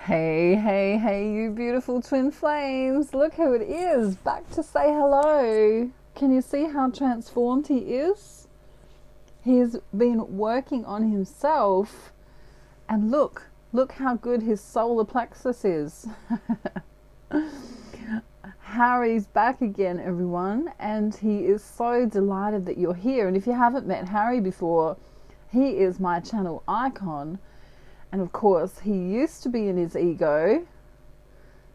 Hey, hey, hey, you beautiful twin flames. Look who it is, back to say hello. Can you see how transformed he is? He's been working on himself, and look how good his solar plexus is. Harry's back again, everyone, and he is so delighted that you're here. And if you haven't met Harry before, he is my channel icon. And of course, he used to be in his ego.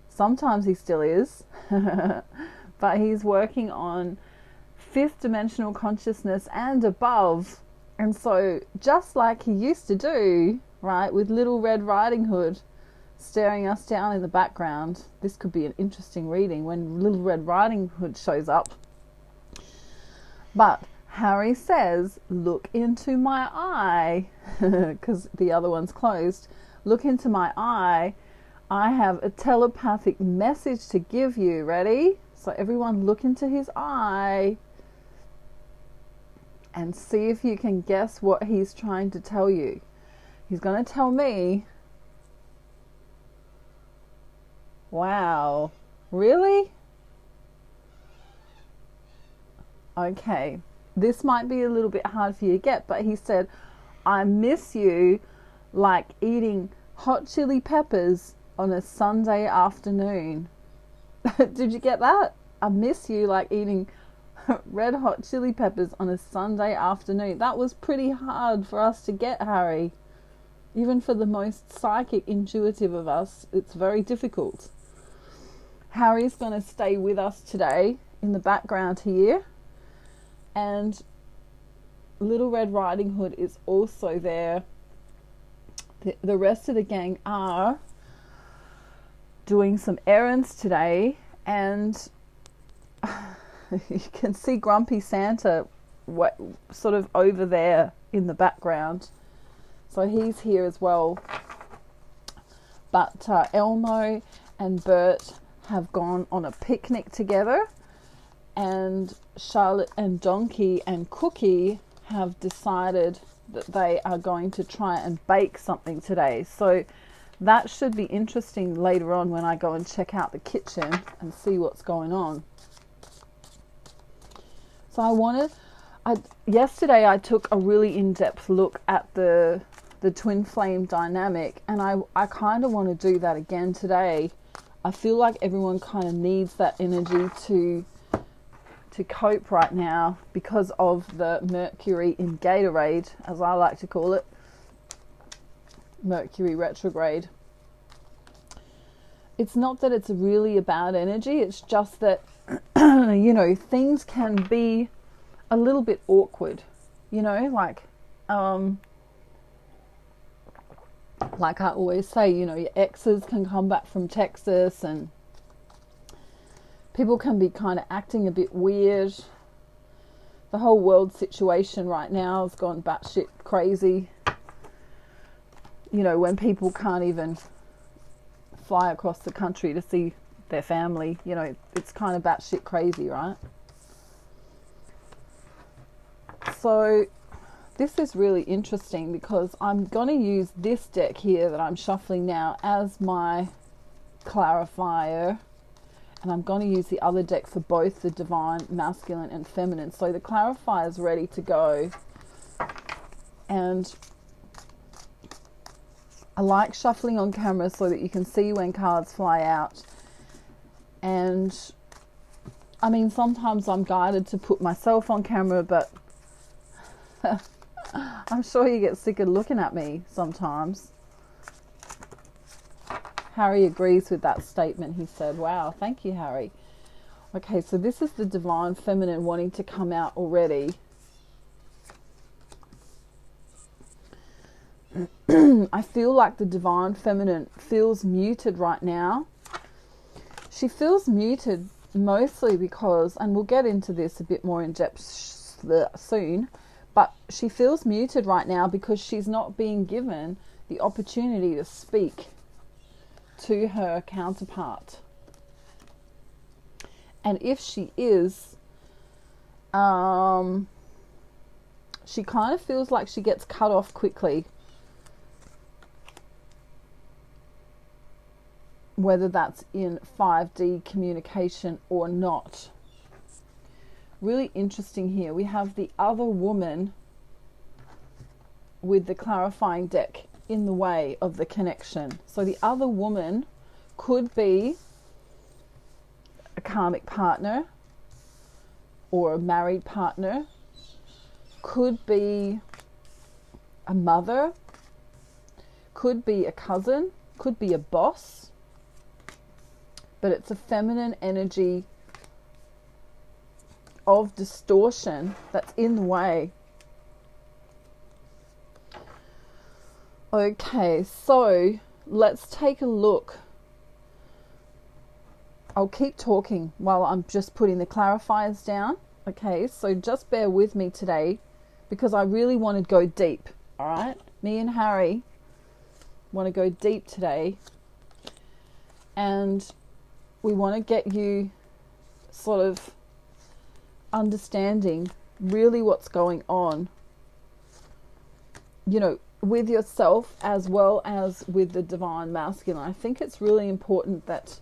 Sometimes he still is. But he's working on fifth dimensional consciousness and above. And so, just like he used to do, right, with Little Red Riding Hood staring us down in the background. This could be an interesting reading when Little Red Riding Hood shows up. But Harry says, look into my eye, because the other one's closed. Look into my eye. I have a telepathic message to give you. Ready? So everyone look into his eye and see if you can guess what he's trying to tell you. He's going to tell me. Wow. Really? Okay. This might be a little bit hard for you to get, but he said, I miss you like eating hot chili peppers on a Sunday afternoon. Did you get that? I miss you like eating red hot chili peppers on a Sunday afternoon. That was pretty hard for us to get, Harry. Even for the most psychic, intuitive of us, it's very difficult. Harry's going to stay with us today in the background here. And Little Red Riding Hood is also there. The rest of the gang are doing some errands today, and you can see Grumpy Santa sort of over there in the background. So he's here as well. But Elmo and Bert have gone on a picnic together, and Charlotte and Donkey and Cookie have decided that they are going to try and bake something today. So that should be interesting later on when I go and check out the kitchen and see what's going on. So yesterday I took a really in-depth look at the twin flame dynamic, and I kind of want to do that again today. I feel like everyone kind of needs that energy to cope right now because of the Mercury in Gatorade, as I like to call it. Mercury retrograde. It's not that it's really a bad energy, it's just that, things can be a little bit awkward. Like I always say, your exes can come back from Texas and people can be kind of acting a bit weird. The whole world situation right now has gone batshit crazy. When people can't even fly across the country to see their family, it's kind of batshit crazy, right? So this is really interesting because I'm going to use this deck here that I'm shuffling now as my clarifier. And I'm going to use the other deck for both the divine, masculine, and feminine. So the clarifier is ready to go. And I like shuffling on camera so that you can see when cards fly out. And I mean, sometimes I'm guided to put myself on camera, but I'm sure you get sick of looking at me sometimes. Harry agrees with that statement. He said, wow, thank you, Harry. Okay, so this is the divine feminine wanting to come out already. I feel like the divine feminine feels muted right now. She feels muted mostly because, and we'll get into this a bit more in depth soon, but she feels muted right now because she's not being given the opportunity to speak to her counterpart. And if she is, she kind of feels like she gets cut off quickly. whether that's in 5D communication or not. Really interesting here. We have the other woman with the clarifying deck in the way of the connection. So the other woman could be a karmic partner or a married partner, could be a mother, could be a cousin, could be a boss, but it's a feminine energy of distortion that's in the way. Okay, so let's take a look. I'll keep talking while I'm just putting the clarifiers down. Okay, so just bear with me today because I really want to go deep. All right, me and Harry want to go deep today, and we want to get you sort of understanding really what's going on, you know, with yourself as well as with the divine masculine. I think it's really important that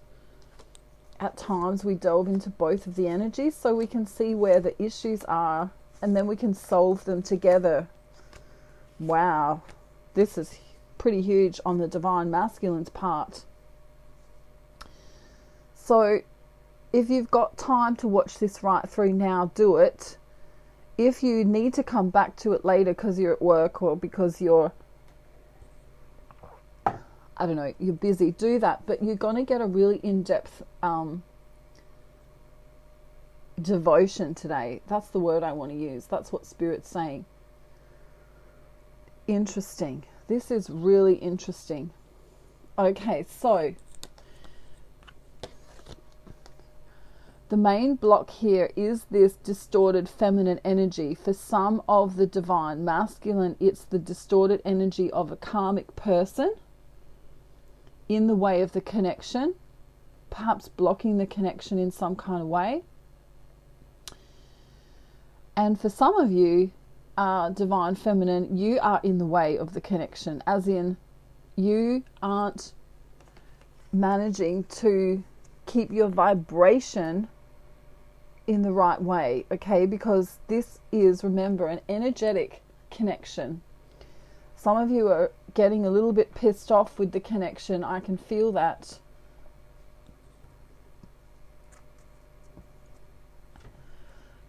at times we delve into both of the energies so we can see where the issues are and then we can solve them together. Wow, this is pretty huge on the divine masculine's part. So if you've got time to watch this right through now, do it. If you need to come back to it later because you're at work or because you're, I don't know, you're busy, do that. But you're going to get a really in-depth devotion today. That's the word I want to use. That's what Spirit's saying. Interesting. This is really interesting. Okay, so the main block here is this distorted feminine energy. For some of the divine masculine, it's the distorted energy of a karmic person in the way of the connection, perhaps blocking the connection in some kind of way. And for some of you, divine feminine, you are in the way of the connection, as in you aren't managing to keep your vibration in the right way, okay? Because this is, remember, an energetic connection. Some of you are getting a little bit pissed off with the connection. I can feel that.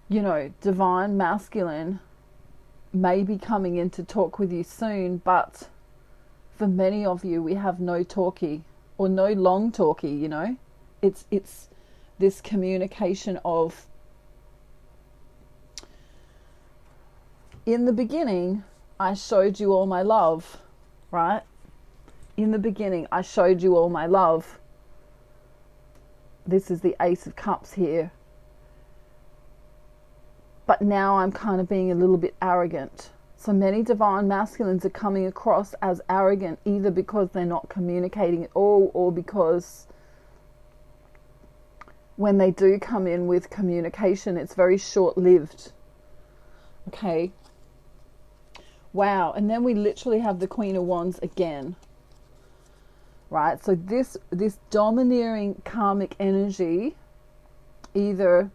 You know, divine masculine may be coming in to talk with you soon, but for many of you, we have no talkie or no long talkie, you know. It's this communication of, in the beginning, I showed you all my love, right? In the beginning, I showed you all my love. This is the Ace of Cups here. But now I'm kind of being a little bit arrogant. So many divine masculines are coming across as arrogant, either because they're not communicating at all, or because when they do come in with communication, it's very short-lived. Okay. Wow. And then we literally have the Queen of Wands again. Right? So this domineering karmic energy, either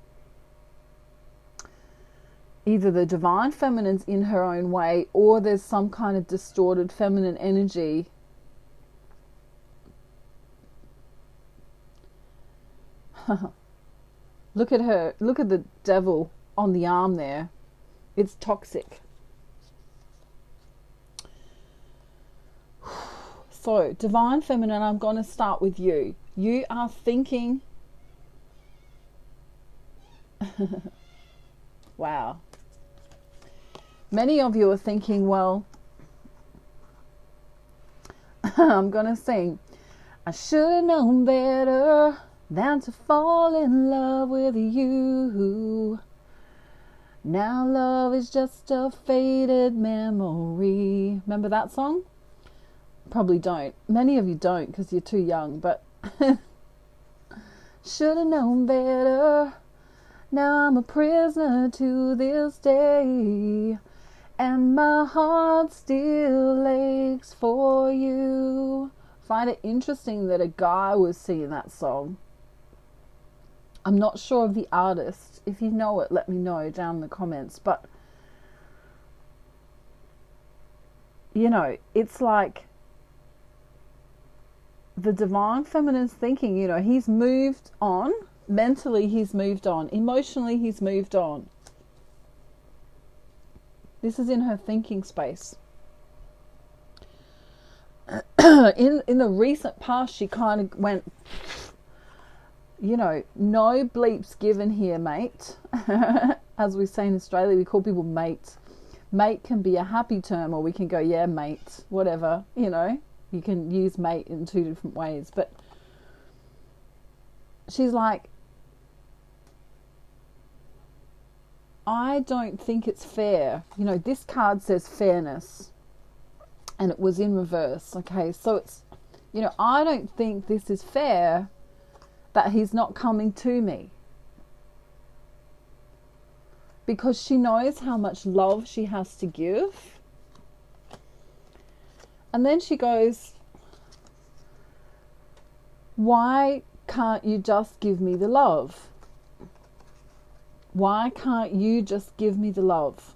the divine feminine's in her own way, or there's some kind of distorted feminine energy. Look at her. Look at the devil on the arm there. It's toxic. So, divine feminine, I'm going to start with you. You are thinking... Wow. Many of you are thinking, well, I'm going to sing, I should have known better than to fall in love with you. Now love is just a faded memory. Remember that song? Probably don't. Many of you don't because you're too young, but should have known better. Now I'm a prisoner to this day, and my heart still aches for you, Find it interesting that a guy was singing that song. I'm not sure of the artist. If you know it, let me know down in the comments. But, you know, it's like the divine feminine's thinking, you know, he's moved on. Mentally, he's moved on. Emotionally, he's moved on. This is in her thinking space. In the recent past, she kind of went, you know, no bleeps given here, mate. As we say in Australia, we call people mates. Mate can be a happy term, or we can go, yeah, mate, whatever, you know. You can use mate in two different ways. But she's like, I don't think it's fair. You know, this card says fairness. And it was in reverse. Okay, so it's, you know, I don't think this is fair that he's not coming to me. Because she knows how much love she has to give. And then she goes, why can't you just give me the love? Why can't you just give me the love?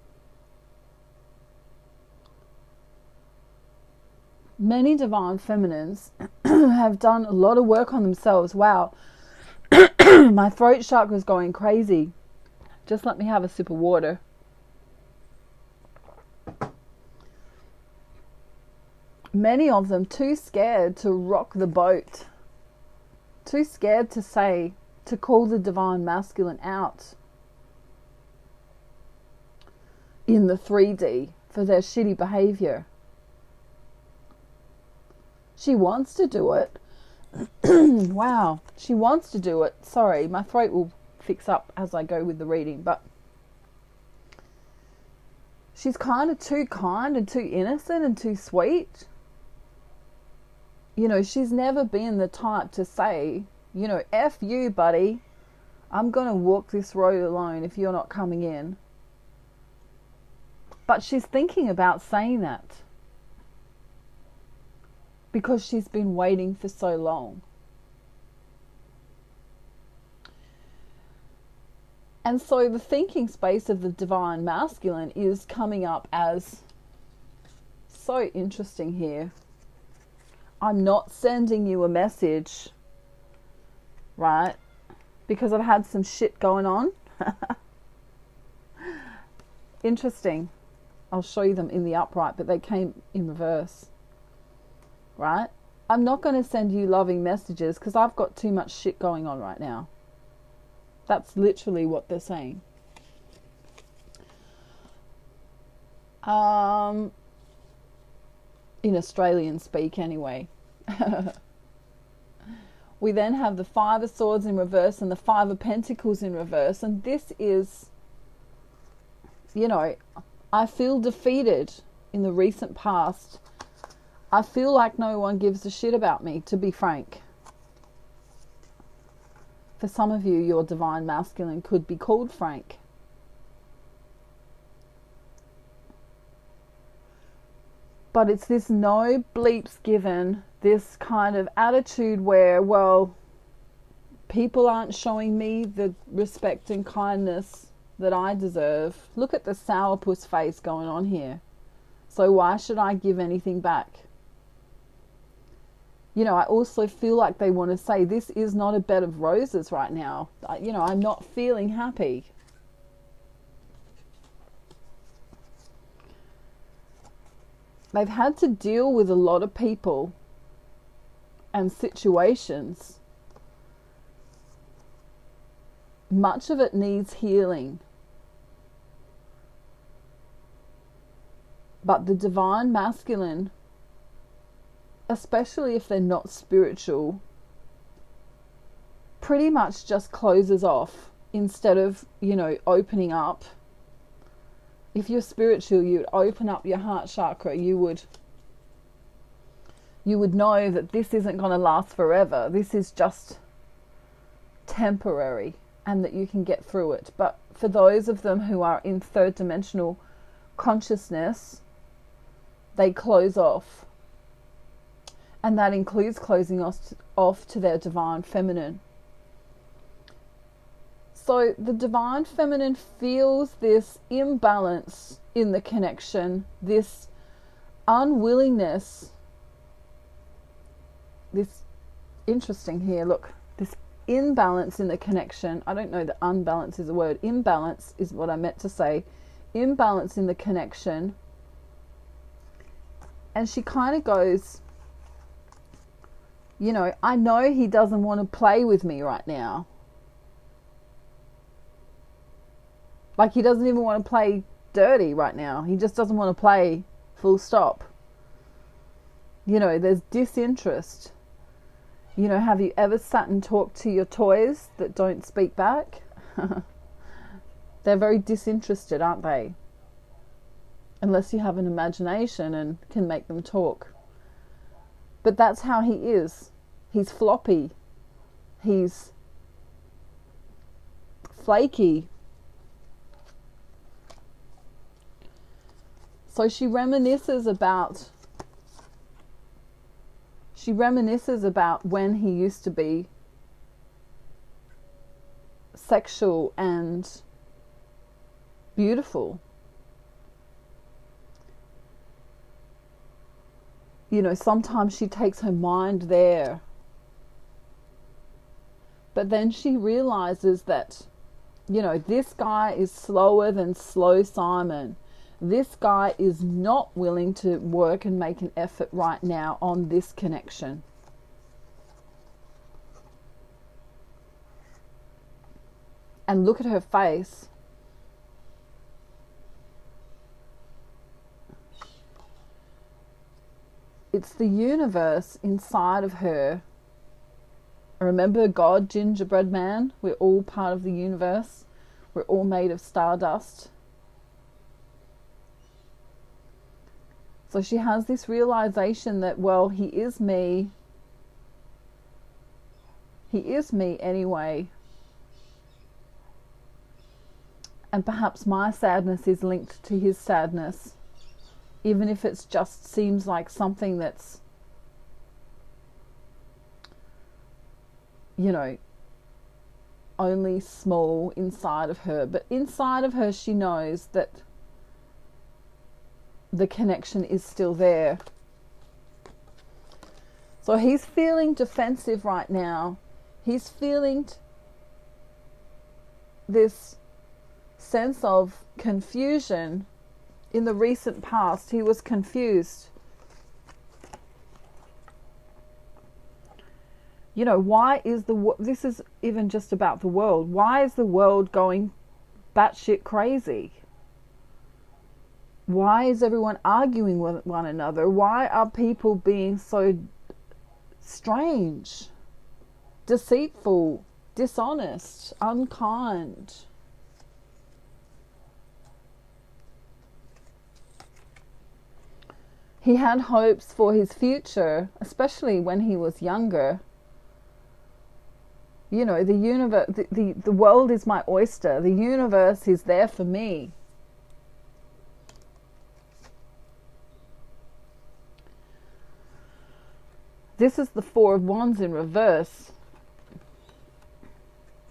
Many divine feminines have done a lot of work on themselves. Wow. My throat chakra is going crazy. Just let me have a sip of water. Many of them too scared to rock the boat. Too scared to say, to call the divine masculine out in the 3D for their shitty behavior. She wants to do it. Wow. She wants to do it. Sorry, my throat will fix up as I go with the reading. But she's kind of too kind and too innocent and too sweet. You know, she's never been the type to say, you know, F you, buddy. I'm going to walk this road alone if you're not coming in. But she's thinking about saying that. Because she's been waiting for so long. And so the thinking space of the divine masculine is coming up as so interesting here. I'm not sending you a message, right? Because I've had some shit going on. Interesting. I'll show you them in the upright, but they came in reverse. Right? I'm not going to send you loving messages because I've got too much shit going on right now. That's literally what they're saying. In Australian speak anyway. We then have the 5 of Swords in reverse and the 5 of Pentacles in reverse. And this is, you know, I feel defeated in the recent past. I feel like no one gives a shit about me, to be frank. For some of you, your divine masculine could be called Frank. But it's this no bleeps given, this kind of attitude where, well, people aren't showing me the respect and kindness that I deserve. Look at the sourpuss face going on here. So why should I give anything back? You know, I also feel like they want to say, this is not a bed of roses right now. You know, I'm not feeling happy. They've had to deal with a lot of people and situations. Much of it needs healing. But the divine masculine, especially if they're not spiritual, pretty much just closes off instead of, you know, opening up. If you're spiritual, you'd open up your heart chakra. You would know that this isn't going to last forever. This is just temporary and that you can get through it. But for those of them who are in third dimensional consciousness, they close off. And that includes closing off to their divine feminine. So the divine feminine feels this imbalance in the connection, this unwillingness, this interesting here, look, this imbalance in the connection. I don't know that unbalance is a word. Imbalance is what I meant to say. Imbalance in the connection. And she kind of goes, you know, I know he doesn't want to play with me right now. Like, he doesn't even want to play dirty right now. He just doesn't want to play, full stop. You know, there's disinterest. You know, have you ever sat and talked to your toys that don't speak back? They're very disinterested, aren't they? Unless you have an imagination and can make them talk. But that's how he is. He's floppy. He's flaky. So she reminisces about when he used to be sexual and beautiful. You know, sometimes she takes her mind there. But then she realizes that, you know, this guy is slower than slow Simon. This guy is not willing to work and make an effort right now on this connection. And look at her face. It's the universe inside of her. Remember God, gingerbread man? We're all part of the universe. We're all made of stardust. So she has this realization that, well, he is me. He is me anyway. And perhaps my sadness is linked to his sadness. Even if it just seems like something that's, you know, only small inside of her. But inside of her, she knows that the connection is still there. So he's feeling defensive right now. He's feeling this sense of confusion. In the recent past, he was confused. You know, why is this is even just about the world. Why is the world going batshit crazy? Why is everyone arguing with one another? Why are people being so strange, deceitful, dishonest, unkind? He had hopes for his future, especially when he was younger. You know, the universe, the world is my oyster. The universe is there for me. This is the Four of Wands in reverse,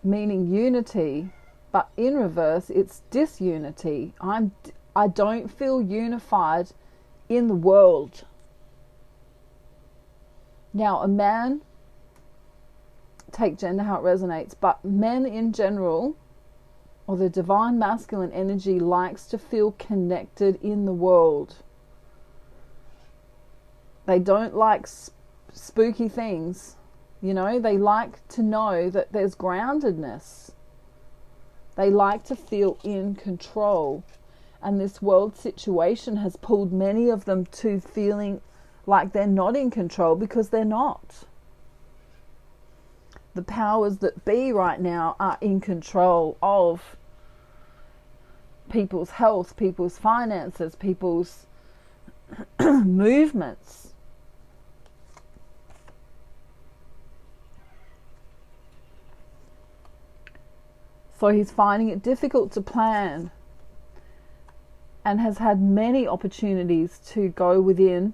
meaning unity, but in reverse it's disunity. I don't feel unified in the world. Now, a man, take gender how it resonates, but men in general, or the divine masculine energy, likes to feel connected in the world. They don't like spooky things, you know. They like to know that there's groundedness. They like to feel in control. And this world situation has pulled many of them to feeling like they're not in control, because they're not. The powers that be right now are in control of people's health, people's finances, people's movements. So he's finding it difficult to plan, and has had many opportunities to go within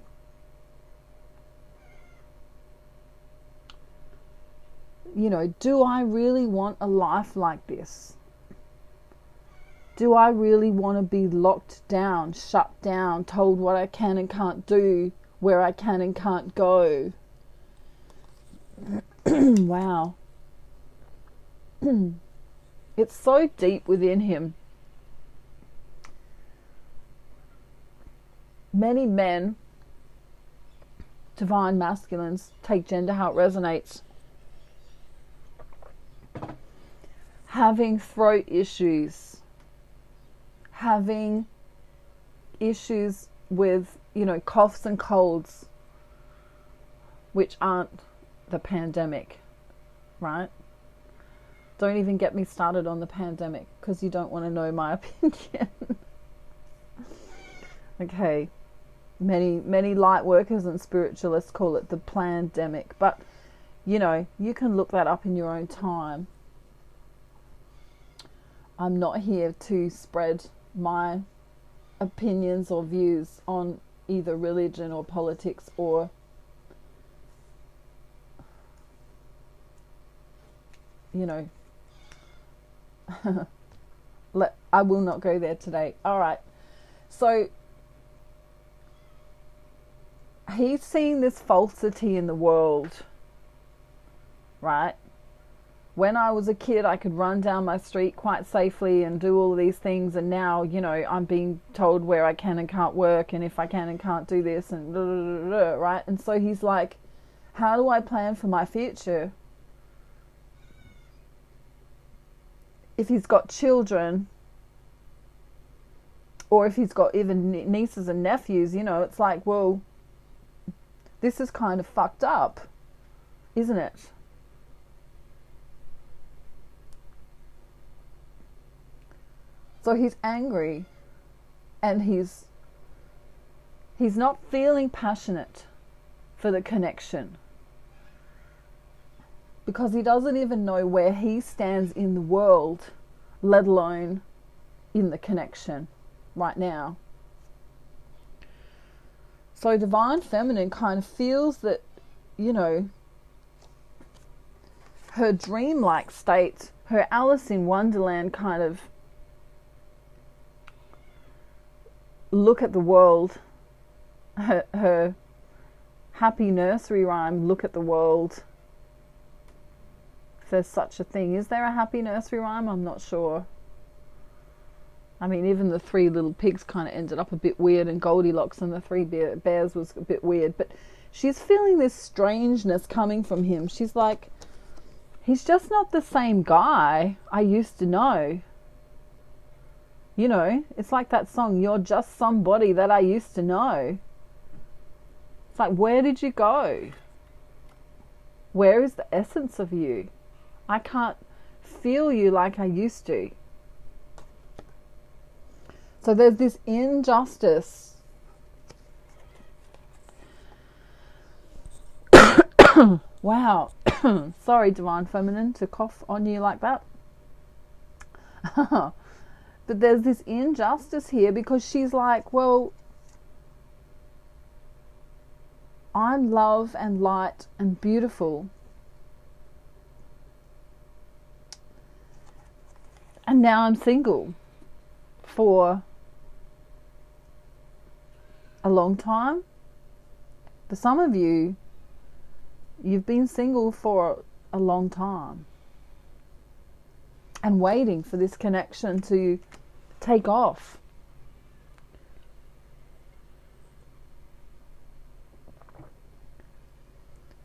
do I really want a life like this? Do I really want to be locked down, shut down, told what I can and can't do, where I can and can't go? Wow. It's so deep within him. Many men, divine masculines, take gender how it resonates, having throat issues, having issues with, coughs and colds, which aren't the pandemic, right? Don't even get me started on the pandemic, because you don't want to know my opinion. Okay. Many light workers and spiritualists call it the plandemic, but you can look that up in your own time. I'm not here to spread my opinions or views on either religion or politics or I will not go there today. All right. So he's seeing this falsity in the world, right? When I was a kid, I could run down my street quite safely and do all of these things. And now, I'm being told where I can and can't work, and if I can and can't do this, and blah, blah, blah, blah, right? And so he's like, how do I plan for my future? If he's got children, or if he's got even nieces and nephews, it's like, well, this is kind of fucked up, isn't it? So he's angry, and he's not feeling passionate for the connection, because he doesn't even know where he stands in the world, let alone in the connection right now. So divine feminine kind of feels that, her dreamlike state, her Alice in Wonderland kind of look at the world, her happy nursery rhyme look at the world, if there's such a thing. Is there a happy nursery rhyme? I'm not sure. I mean, even the three little pigs kind of ended up a bit weird, and Goldilocks and the three bears was a bit weird, but she's feeling this strangeness coming from him. She's like, he's just not the same guy I used to know. It's like that song, You're Just Somebody That I Used to Know. It's like, where did you go? Where is the essence of you? I can't feel you like I used to. So there's this injustice. Wow. Sorry, divine feminine, to cough on you like that. But there's this injustice here, because she's like, well, I'm love and light and beautiful. And now I'm single for a long time. For some of you, you've been single for a long time and waiting for this connection to take off.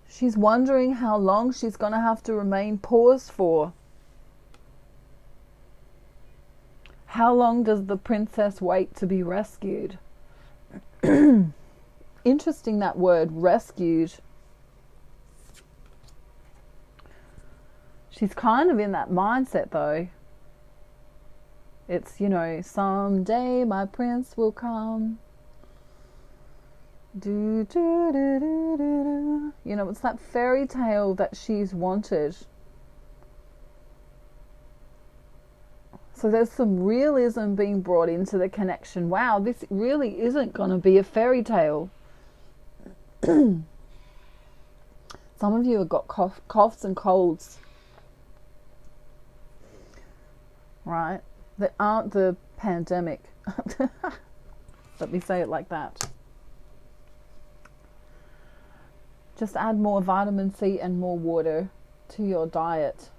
She's wondering how long she's going to have to remain paused for. How long does the princess wait to be rescued? Interesting, that word, rescued. She's kind of in that mindset though. It's, someday my prince will come. Do, do, do, do, do, do. It's that fairy tale that she's wanted. So there's some realism being brought into the connection. Wow, this really isn't going to be a fairy tale. It's Some of you have got coughs and colds, right? That aren't the pandemic. Let me say it like that. Just add more vitamin C and more water to your diet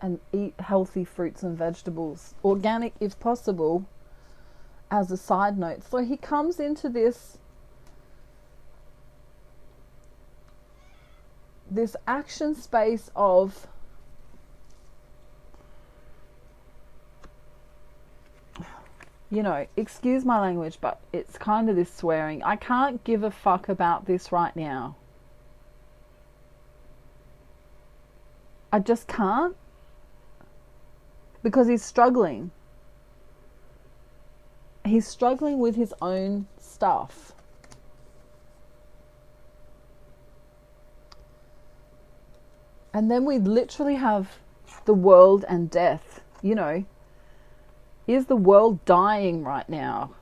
and eat healthy fruits and vegetables. Organic if possible, as a side note. So he comes into this action space of excuse my language, but it's kind of this swearing. I can't give a fuck about this right now. I just can't, because he's struggling. He's struggling with his own stuff. And then we literally have the world and death. Is the world dying right now?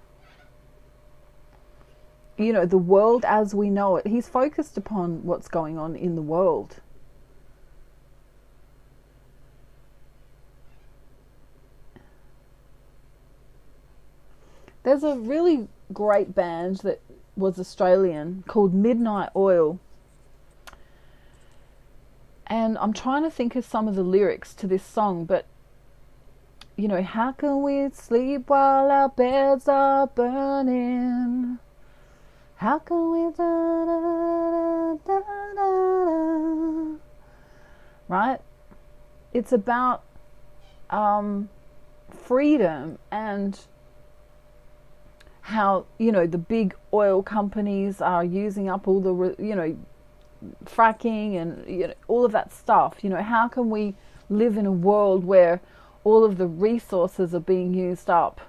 The world as we know it. He's focused upon what's going on in the world. There's a really great band that was Australian called Midnight Oil. And I'm trying to think of some of the lyrics to this song, but how can we sleep while our beds are burning? How can we right? It's about freedom and how, the big oil companies are using up all the, fracking and all of that stuff. How can we live in a world where all of the resources are being used up?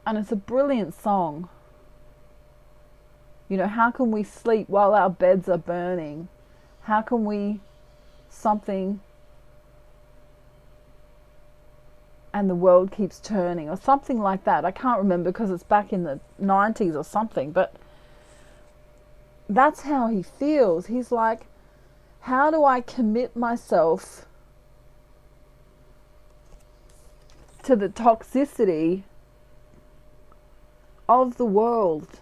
And it's a brilliant song. How can we sleep while our beds are burning? How can we something and the world keeps turning, or something like that. I can't remember because it's back in the 90s or something, but that's how he feels. He's like, how do I commit myself to the toxicity of the world?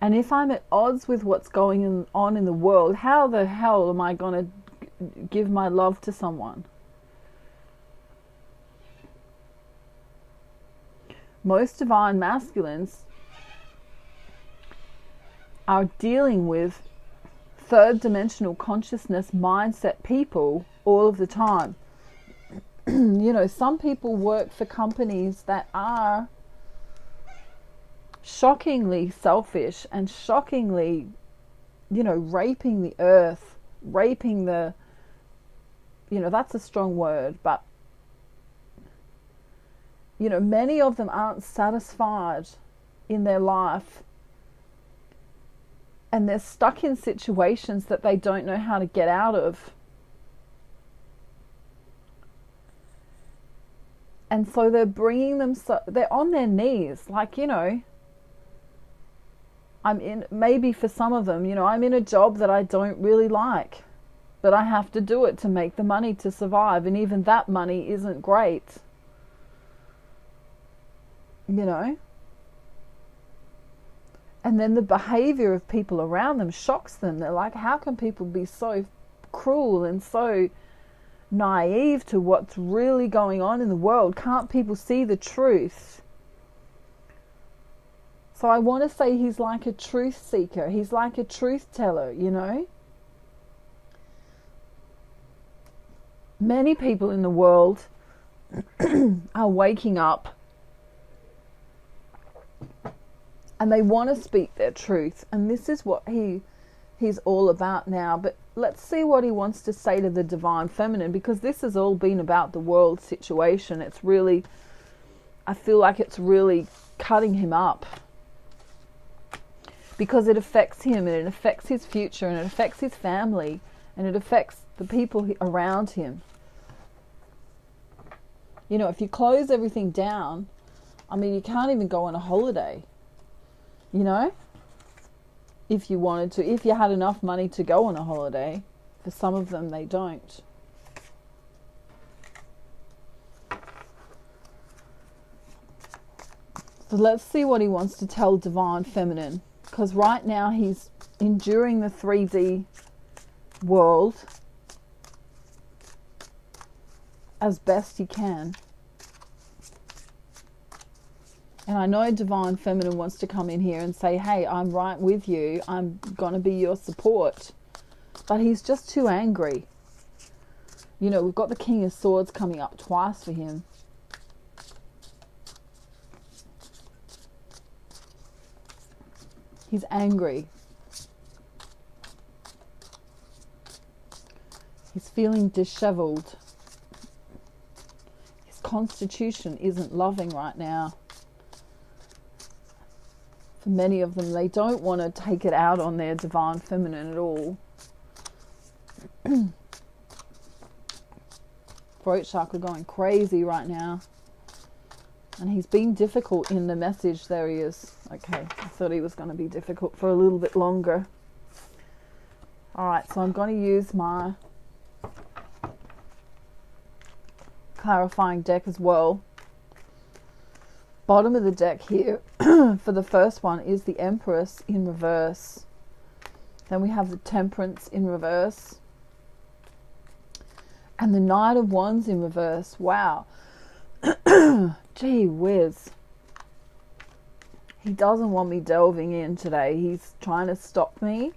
And if I'm at odds with what's going on in the world, how the hell am I going to give my love to someone? Most divine masculines are dealing with third dimensional consciousness mindset people all of the time. Some people work for companies that are shockingly selfish and shockingly, raping the earth, raping the, that's a strong word, but, many of them aren't satisfied in their life, and they're stuck in situations that they don't know how to get out of. And so they're bringing them, they're on their knees, like, maybe for some of them, I'm in a job that I don't really like, but I have to do it to make the money to survive. And even that money isn't great, And then the behavior of people around them shocks them. They're like, how can people be so cruel and so naive to what's really going on in the world? Can't people see the truth? So I want to say he's like a truth seeker. He's like a truth teller, Many people in the world are waking up and they want to speak their truth. And this is what he's all about now. But let's see what he wants to say to the divine feminine, because this has all been about the world situation. It's really, I feel like it's really cutting him up, because it affects him and it affects his future and it affects his family and it affects the people around him. If you close everything down, you can't even go on a holiday. If if you wanted to, if you had enough money to go on a holiday. For some of them, they don't. So let's see what he wants to tell Divine Feminine. Because right now he's enduring the 3D world as best he can. And I know Divine Feminine wants to come in here and say, hey, I'm right with you. I'm going to be your support. But he's just too angry. You know, we've got the King of Swords coming up twice for him. He's angry. He's feeling disheveled. His constitution isn't loving right now. For many of them, they don't want to take it out on their Divine Feminine at all. Throat chakra going crazy right now. And he's being difficult in the message. There he is. Okay, I thought he was going to be difficult for a little bit longer. Alright, so I'm going to use my clarifying deck as well. Bottom of the deck here for the first one is the Empress in reverse. Then we have the Temperance in reverse. And the Knight of Wands in reverse. Wow. Gee whiz. He doesn't want me delving in today. He's trying to stop me.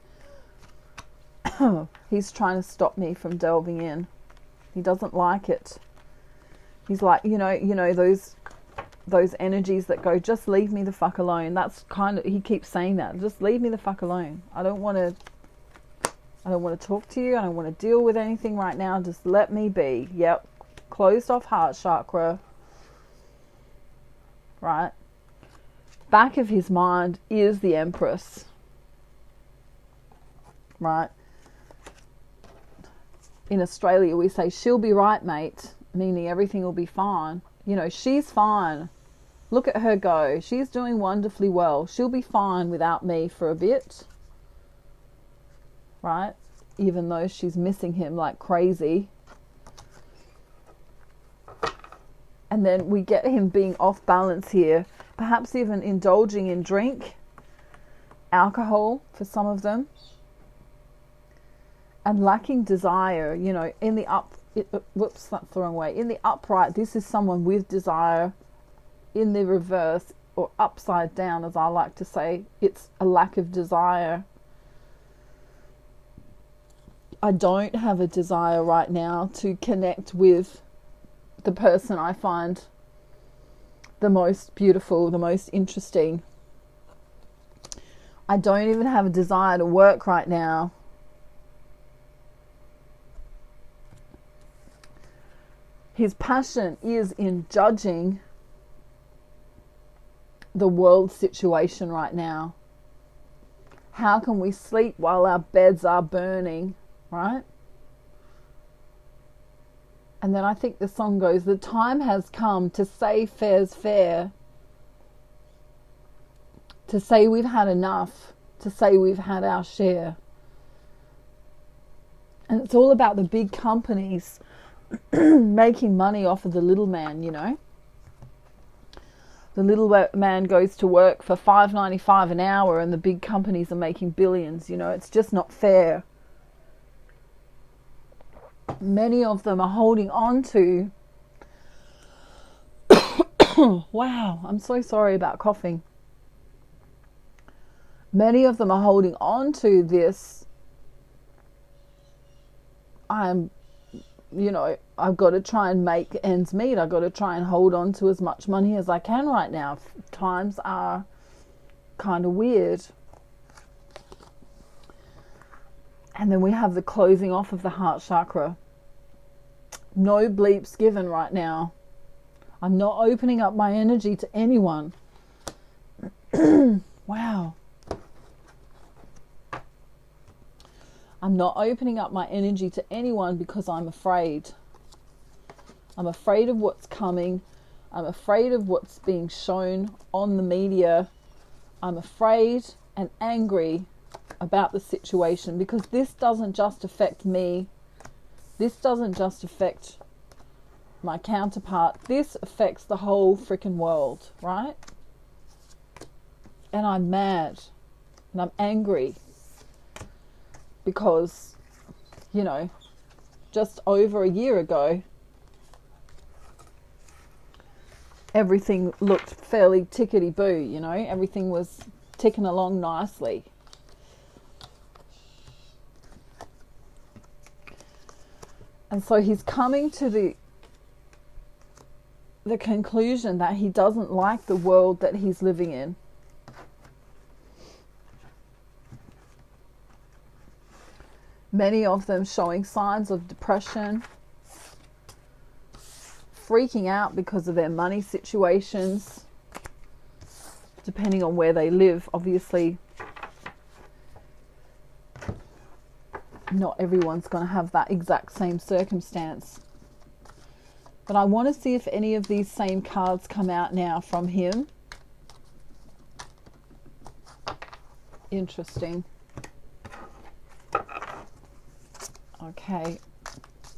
He's trying to stop me from delving in. He doesn't like it. He's like, you know those energies that go, just leave me the fuck alone. That's kind of, he keeps saying that. Just leave me the fuck alone. I don't want to talk to you. I don't want to deal with anything right now. Just let me be. Yep. Closed off heart chakra. Right. Back of his mind is the Empress. Right. In Australia, we say, she'll be right, mate. Meaning everything will be fine. You know, she's fine. Look at her go. She's doing wonderfully well. She'll be fine without me for a bit. Right? Even though she's missing him like crazy. And then we get him being off balance here. Perhaps even indulging in drink. Alcohol for some of them. And lacking desire. You know, in the whoops, that's the wrong way. In the upright, this is someone with desire. In the reverse, or upside down, as I like to say, it's a lack of desire. I don't have a desire right now to connect with the person I find the most beautiful, the most interesting. I don't even have a desire to work right now. His passion is in judging the world situation right now. How can we sleep while our beds are burning, right? And then I think the song goes, the time has come to say fair's fair, to say we've had enough, to say we've had our share. And it's all about the big companies making money off of the little man, you know. The little man goes to work for $5.95 an hour and the big companies are making billions, you know. It's just not fair. Many of them are holding on to wow, I'm so sorry about coughing. Many of them are holding on to this. I've got to try and make ends meet. I've got to try and hold on to as much money as I can right now. Times are kind of weird. And then we have the closing off of the heart chakra. No bleeps given right now. I'm not opening up my energy to anyone. Wow. I'm not opening up my energy to anyone because I'm afraid. I'm afraid of what's coming. I'm afraid of what's being shown on the media. I'm afraid and angry about the situation, because this doesn't just affect me. This doesn't just affect my counterpart. This affects the whole freaking world, right? And I'm mad and I'm angry because, you know, just over a year ago, everything looked fairly tickety-boo, you know, everything was ticking along nicely. And so he's coming to the conclusion that he doesn't like the world that he's living in. Many of them showing signs of depression, freaking out because of their money situations, depending on where they live. Obviously, not everyone's going to have that exact same circumstance. But I want to see if any of these same cards come out now from him. Interesting. Okay.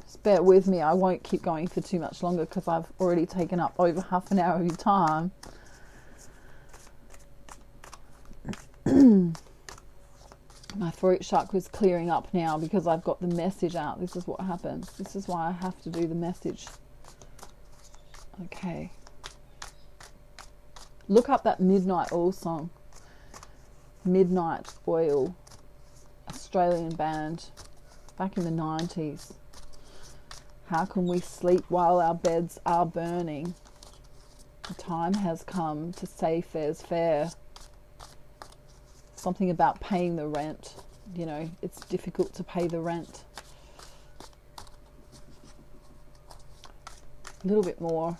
Just bear with me. I won't keep going for too much longer because I've already taken up over half an hour of your time. My throat chakra is clearing up now because I've got the message out. This is what happens. This is why I have to do the message. Okay. Look up that Midnight Oil song. Midnight Oil. Australian band. Back in the 90s. How can we sleep while our beds are burning? The time has come to say fair's fair. Something about paying the rent. You know, it's difficult to pay the rent. A little bit more.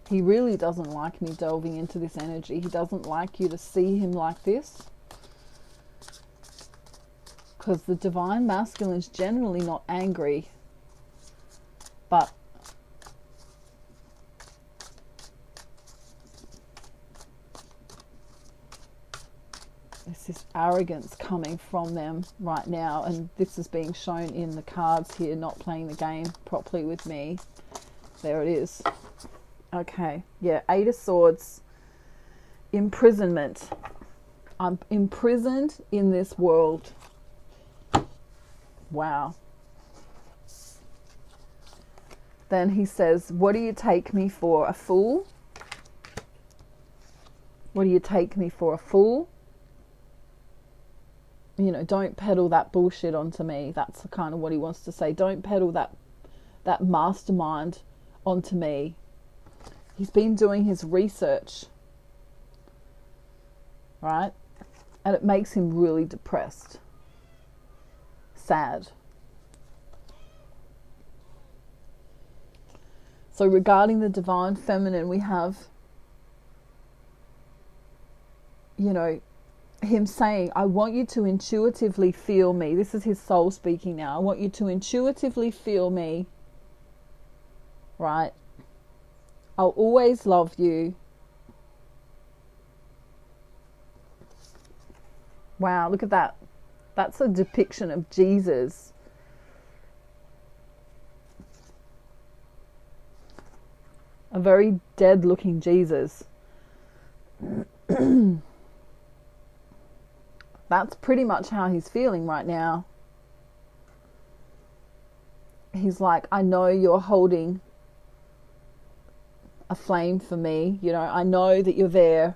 He really doesn't like me delving into this energy. He doesn't like you to see him like this. Because the divine masculine is generally not angry. But there's this arrogance coming from them right now. And this is being shown in the cards here, not playing the game properly with me. There it is. Okay, yeah, 8 of Swords. Imprisonment. I'm imprisoned in this world. Wow. Then he says, what do you take me for, a fool? What do you take me for, a fool? You know, don't peddle that bullshit onto me. That's kind of what he wants to say. Don't peddle that mastermind onto me. He's been doing his research, right? And it makes him really depressed, sad. So regarding the divine feminine, we have, you know, him saying, I want you to intuitively feel me. This is his soul speaking now. I want you to intuitively feel me, right? I'll always love you. Wow, look at that. That's a depiction of Jesus. A very dead looking Jesus. That's pretty much how he's feeling right now. He's like, I know you're holding a flame for me. You know, I know that you're there.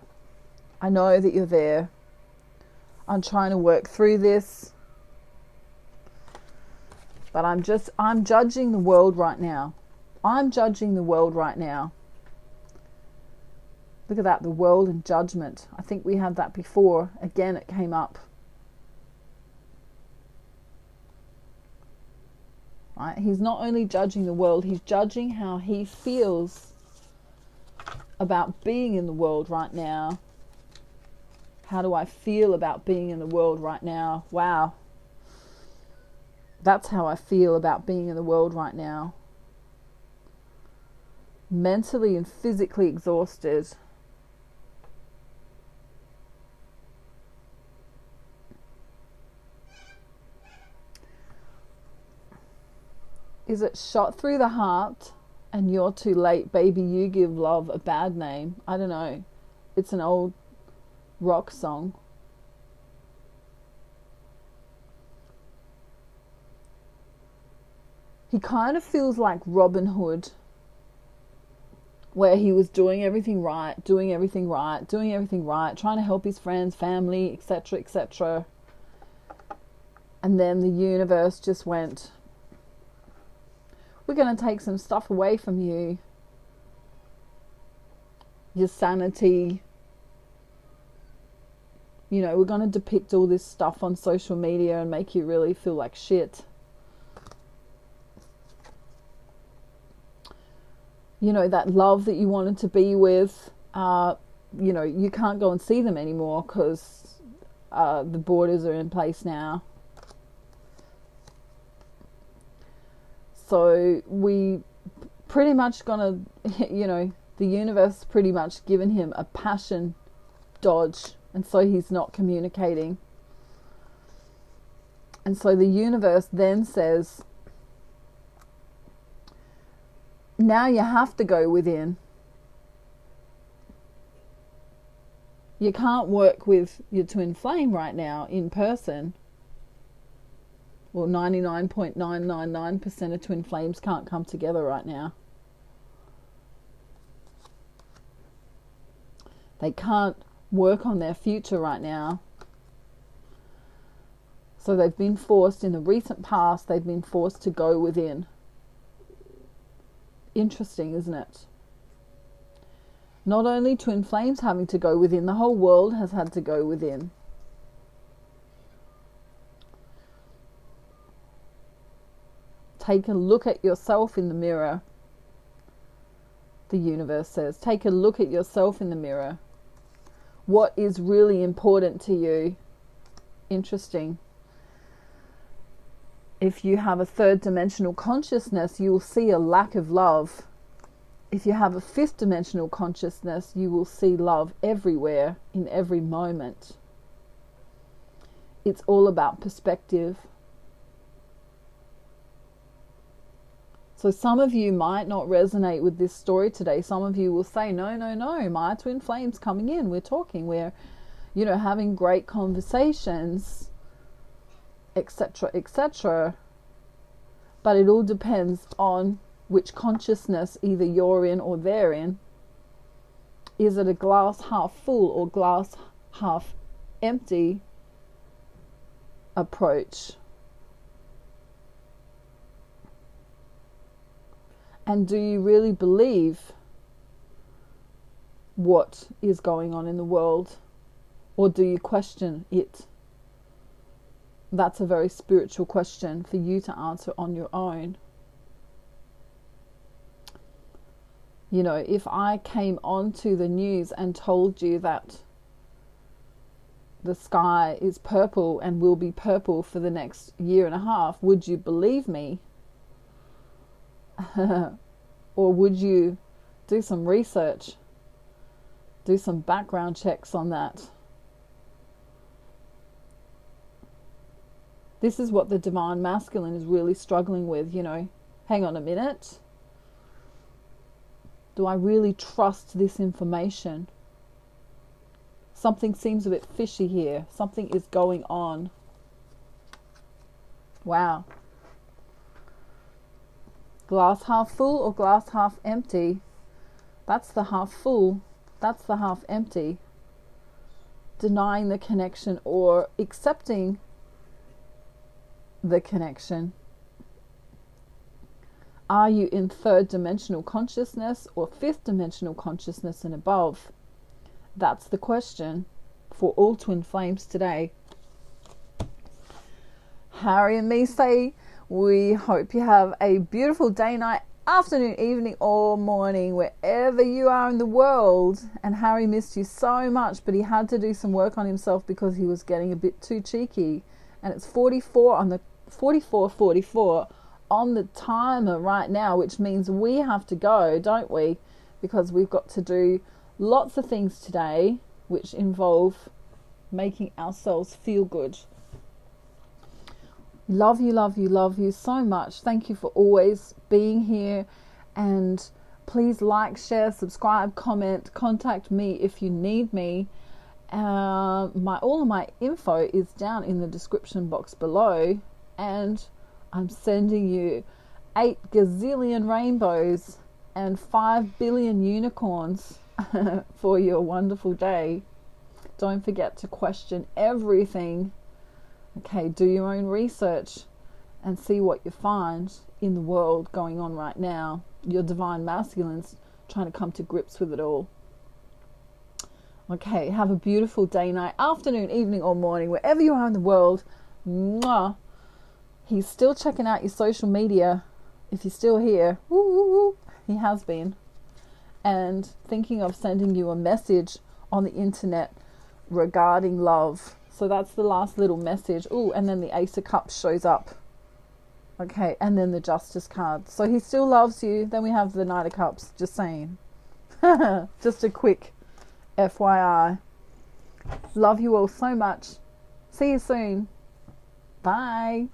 I know that you're there. I'm trying to work through this. But I'm judging the world right now. I'm judging the world right now. Look at that, the world and judgment. I think we had that before. Again, it came up. Right? He's not only judging the world, he's judging how he feels about being in the world right now. How do I feel about being in the world right now? Wow. That's how I feel about being in the world right now. Mentally and physically exhausted. Is it shot through the heart and you're too late, baby, you give love a bad name? I don't know. It's an old rock song. He kind of feels like Robin Hood, where he was doing everything right, trying to help his friends, family, etc., etc. And then the universe just went, we're going to take some stuff away from you. Your sanity. You know, we're going to depict all this stuff on social media and make you really feel like shit. You know, that love that you wanted to be with, you know, you can't go and see them anymore because the borders are in place now. So we pretty much gonna, you know, the universe pretty much given him a passion dodge, and so he's not communicating. And so the universe then says, now you have to go within. You can't work with your twin flame right now in person. Well, 99.999% of twin flames can't come together right now. They can't work on their future right now. So they've been forced, in the recent past, they've been forced to go within. Interesting, isn't it? Not only twin flames having to go within, the whole world has had to go within. Take a look at yourself in the mirror. The universe says, take a look at yourself in the mirror. What is really important to you? Interesting. If you have a third dimensional consciousness, you will see a lack of love. If you have a fifth dimensional consciousness, you will see love everywhere, in every moment. It's all about perspective. So some of you might not resonate with this story today. Some of you will say, no, my twin flame's coming in. We're talking, we're, you know, having great conversations, etc., etc. But it all depends on which consciousness either you're in or they're in. Is it a glass half full or glass half empty approach? And do you really believe what is going on in the world? Or do you question it? That's a very spiritual question for you to answer on your own. You know, if I came onto the news and told you that the sky is purple and will be purple for the next year and a half, would you believe me? Or would you do some research, do some background checks on that? This is what the divine masculine is really struggling with, you know. Hang on a minute. Do I really trust this information? Something seems a bit fishy here. Something is going on. Wow. Glass half full or glass half empty? That's the half full. That's the half empty. Denying the connection or accepting the connection. Are you in third dimensional consciousness or fifth dimensional consciousness and above? That's the question for all twin flames today. Harry and me say, we hope you have a beautiful day, night, afternoon, evening, or morning, wherever you are in the world. And Harry missed you so much, but he had to do some work on himself because he was getting a bit too cheeky. And it's 44 on the 44 on the timer right now, which means we have to go, don't we? Because we've got to do lots of things today which involve making ourselves feel good. Love you, love you, love you so much. Thank you for always being here. And please like, share, subscribe, comment, contact me if you need me. All of my info is down in the description box below. And I'm sending you 8 gazillion rainbows and 5 billion unicorns for your wonderful day. Don't forget to question everything. Okay, do your own research and see what you find in the world going on right now. Your divine masculine's trying to come to grips with it all. Okay, have a beautiful day, night, afternoon, evening, or morning, wherever you are in the world. Mwah. He's still checking out your social media. If you're still here, woo, he has been. And thinking of sending you a message on the internet regarding love. So that's the last little message. Oh, and then the Ace of Cups shows up. Okay, and then the Justice card. So he still loves you. Then we have the Knight of Cups. Just saying. Just a quick FYI. Love you all so much. See you soon. Bye.